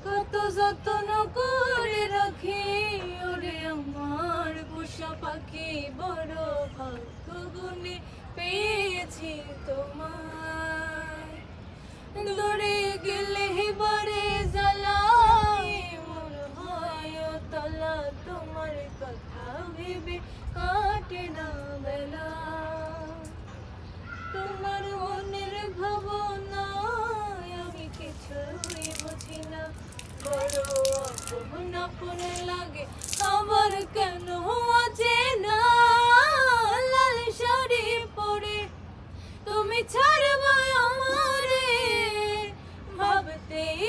কত যত্ন করে রাখি ওরে আমার পোষা পাখি, বড় ভাগ্য গুণে পেয়েছি তোমায়। দূরে গেলে বারে জ্বালায় মন হয় তলা, তোমার কথা ভেবে কাটে না বেলা। তোমার মনের ভাবনায় আমি কিছুই বুঝি না, বড় আপন আপন লাগে আবার কেন অচেনা। লাল শাড়ি পরে তুমি ছাড়বা আমারে, ভাবতেই